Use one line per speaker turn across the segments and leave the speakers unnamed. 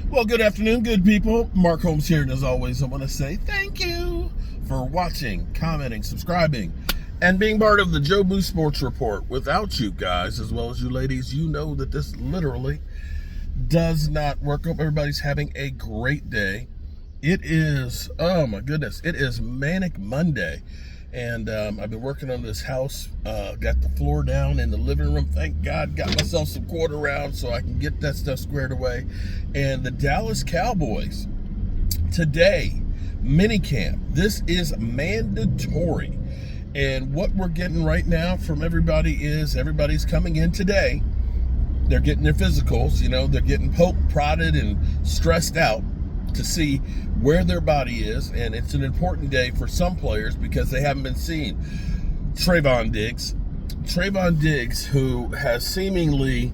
Well, good afternoon, good people. Mark Holmes here, and as always, I want to say thank you for watching, commenting, subscribing, and being part of the Joe Boo Sports Report. Without you guys, as well as you ladies, you know that this literally does not work. Hope everybody's having a great day. It is, oh my goodness, it is Manic Monday. And I've been working on this house, got the floor down in the living room. Thank God, got myself some quarter rounds so I can get that stuff squared away. And the Dallas Cowboys, today, minicamp. This is mandatory. And what we're getting right now from everybody is everybody's coming in today. They're getting their physicals, they're getting poked, prodded, and stressed out to see where their body is, and it's an important day for some players because they haven't been seen. Trayvon Diggs, who has seemingly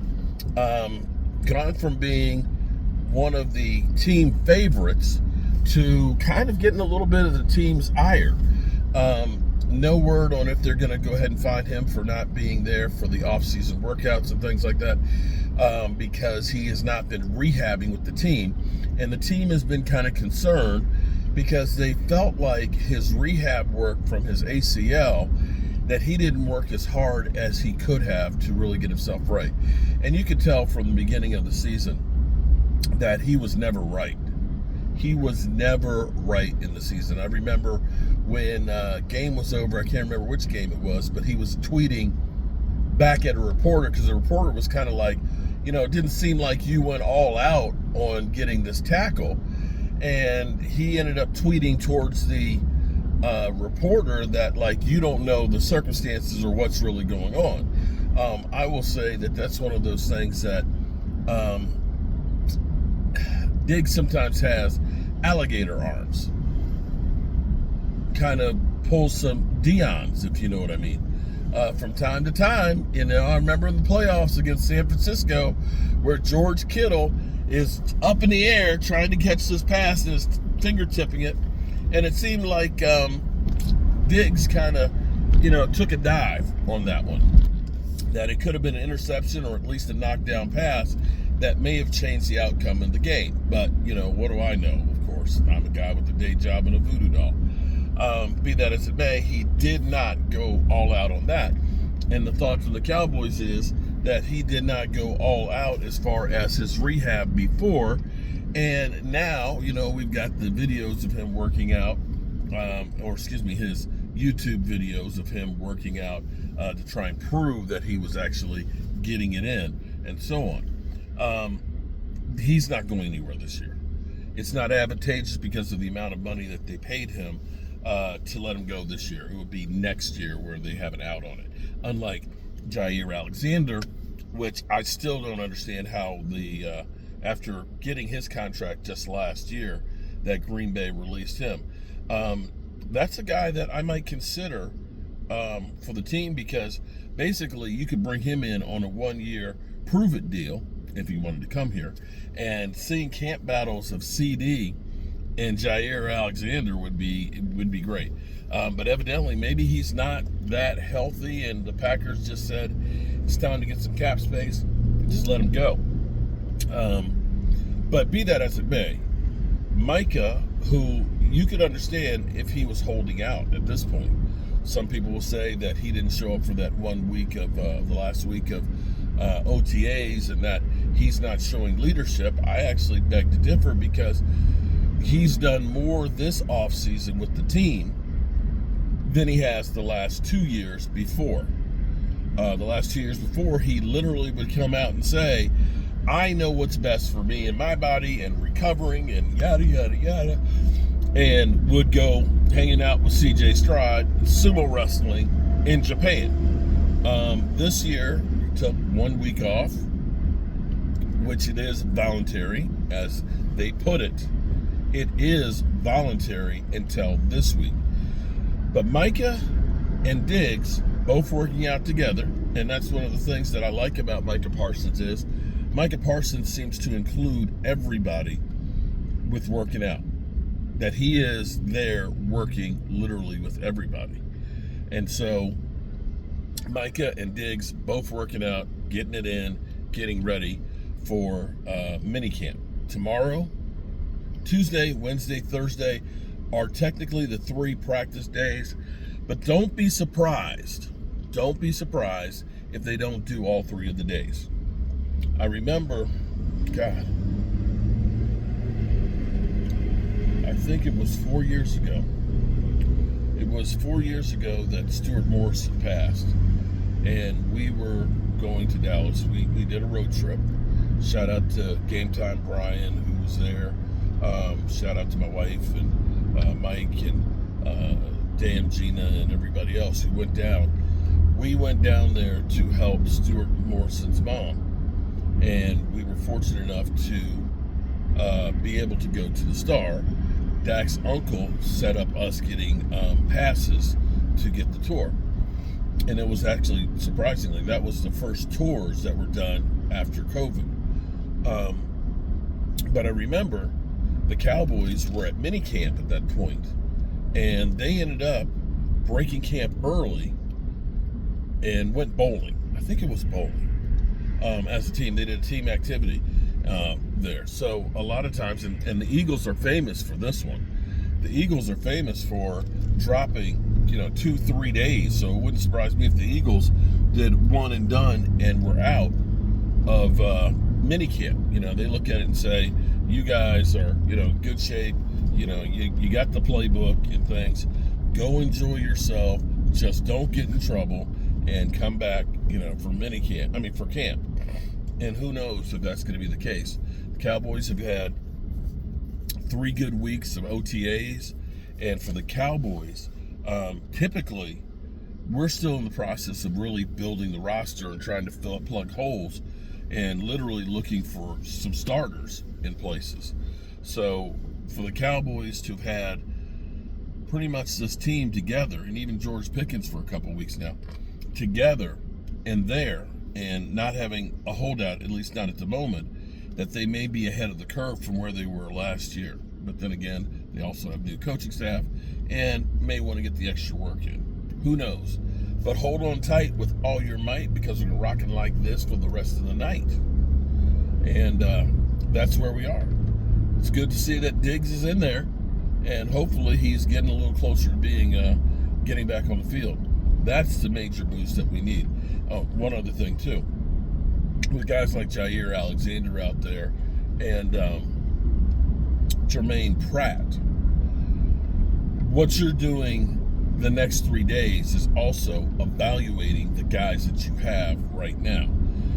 gone from being one of the team favorites to kind of getting a little bit of the team's ire. No word on if they're going to go ahead and fine him for not being there for the off-season workouts and things like that, because he has not been rehabbing with the team. And the team has been kind of concerned because they felt like his rehab work from his ACL, that he didn't work as hard as he could have to really get himself right. And you could tell from the beginning of the season that he was never right. He was never right in the season. I remember when game was over, I can't remember which game it was, but he was tweeting back at a reporter because the reporter was kind of like, it didn't seem like you went all out on getting this tackle. And he ended up tweeting towards the reporter that, like, you don't know the circumstances or what's really going on. I will say that that's one of those things that Diggs sometimes has alligator arms. Kind of pulls some Dion's, if you know what I mean. From time to time, I remember in the playoffs against San Francisco where George Kittle is up in the air trying to catch this pass and is fingertipping it. And it seemed like Diggs kind of, took a dive on that one. That it could have been an interception or at least a knockdown pass that may have changed the outcome in the game. But, what do I know? Of course, I'm a guy with a day job and a voodoo doll. Be that as it may, he did not go all out on that. And the thought from the Cowboys is that he did not go all out as far as his rehab before. And now, we've got the videos of him working out, his YouTube videos of him working out to try and prove that he was actually getting it in and so on. He's not going anywhere this year. It's not advantageous because of the amount of money that they paid him to let him go this year. It would be next year where they have an out on it. Unlike Jair Alexander, which I still don't understand how after getting his contract just last year, that Green Bay released him. That's a guy that I might consider for the team because basically you could bring him in on a 1-year prove-it deal if he wanted to come here. And seeing camp battles of CD and Jair Alexander would be great. But evidently, maybe he's not that healthy, and the Packers just said it's time to get some cap space and just let him go. But be that as it may, Micah, who you could understand if he was holding out at this point. Some people will say that he didn't show up for that 1 week of the last week of OTAs and that he's not showing leadership. I actually beg to differ because he's done more this offseason with the team than he has the last 2 years before. The last 2 years before, he literally would come out and say, I know what's best for me and my body and recovering and yada, yada, yada, and would go hanging out with CJ Stroud, sumo wrestling in Japan. This year, he took 1 week off, which it is voluntary, as they put it. It is voluntary until this week. But Micah and Diggs both working out together, and that's one of the things that I like about Micah Parsons is Micah Parsons seems to include everybody with working out. That he is there working literally with everybody. And so Micah and Diggs both working out, getting it in, getting ready for minicamp. tomorrow, Tuesday, Wednesday, Thursday are technically the 3 practice days, but don't be surprised. Don't be surprised if they don't do all 3 of the days. I remember, God, I think it was 4 years ago. It was 4 years ago that Stuart Morrison passed, and we were going to Dallas. We did a road trip. Shout out to Game Time Brian, who was there. Shout out to my wife and Mike and Dan, Gina, and everybody else who went down. We went down there to help Stuart Morrison's mom, and we were fortunate enough to be able to go to the Star. Dak's uncle set up us getting passes to get the tour. And it was actually, surprisingly, that was the first tours that were done after COVID. But I remember the Cowboys were at minicamp at that point, and they ended up breaking camp early and went bowling. I think it was bowling. As a team, they did a team activity there. So a lot of times, and the Eagles are famous for this one. The Eagles are famous for dropping, 2-3 days. So it wouldn't surprise me if the Eagles did one and done and were out of minicamp. They look at it and say, you guys are, good shape. You got the playbook and things. Go enjoy yourself. Just don't get in trouble and come back, for camp. And who knows if that's going to be the case. The Cowboys have had 3 good weeks of OTAs. And for the Cowboys, typically, we're still in the process of really building the roster and trying to plug holes and literally looking for some starters in places. So for the Cowboys to have had pretty much this team together, and even George Pickens for a couple weeks now, together and there, and not having a holdout, at least not at the moment, that they may be ahead of the curve from where they were last year. But then again, they also have new coaching staff and may want to get the extra work in. Who knows? But hold on tight with all your might, because we're rocking like this for the rest of the night. And that's where we are. It's good to see that Diggs is in there, and hopefully he's getting a little closer to being getting back on the field. That's the major boost that we need. Oh, one other thing too. With guys like Jair Alexander out there and Jermaine Pratt, what you're doing the next 3 days is also evaluating the guys that you have right now,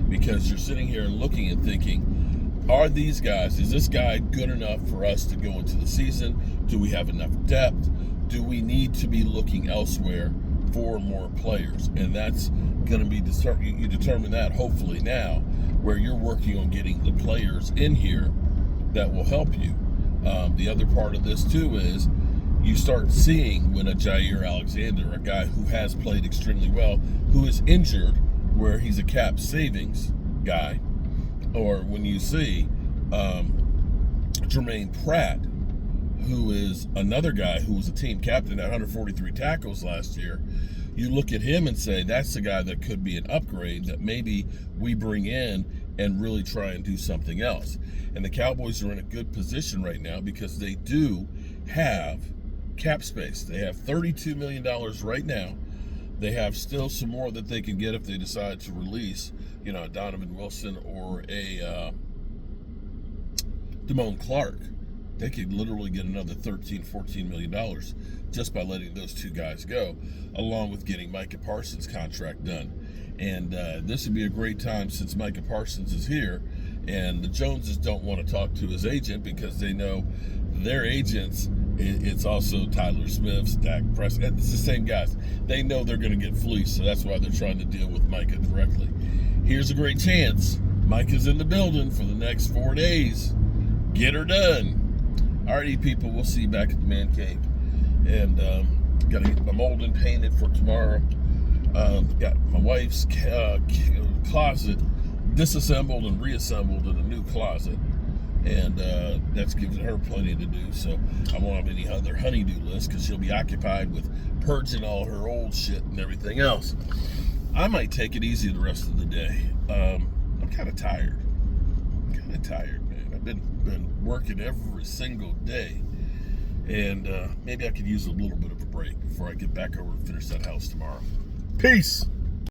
because you're sitting here and looking and thinking, are these guys, is this guy good enough for us to go into the season? Do we have enough depth? Do we need to be looking elsewhere for more players? And that's going to be you determine that hopefully now, where you're working on getting the players in here that will help you. The other part of this too is you start seeing when a Jair Alexander, a guy who has played extremely well, who is injured, where he's a cap savings guy, or when you see Jermaine Pratt, who is another guy who was a team captain at 143 tackles last year, you look at him and say, that's the guy that could be an upgrade that maybe we bring in and really try and do something else. And the Cowboys are in a good position right now because they do have cap space. They have $32 million right now. They have still some more that they can get if they decide to release, a Donovan Wilson or a Damone Clark. They could literally get another $13-14 million just by letting those 2 guys go, along with getting Micah Parsons' contract done. And this would be a great time, since Micah Parsons is here, and the Joneses don't want to talk to his agent because they know their agents, it's also Tyler Smith's, Dak Prescott, it's the same guys. They know they're going to get fleeced, so that's why they're trying to deal with Micah directly. Here's a great chance. Micah's in the building for the next 4 days. Get her done. Alrighty, people, we'll see you back at the man cave. And got to get my molding painted for tomorrow. Got my wife's closet disassembled and reassembled in a new closet. And that's giving her plenty to do. So I won't have any other honey-do list, because she'll be occupied with purging all her old shit and everything else. I might take it easy the rest of the day. I'm kind of tired. Man. I've been been working every single day. And maybe I could use a little bit of a break before I get back over and finish that house tomorrow. Peace.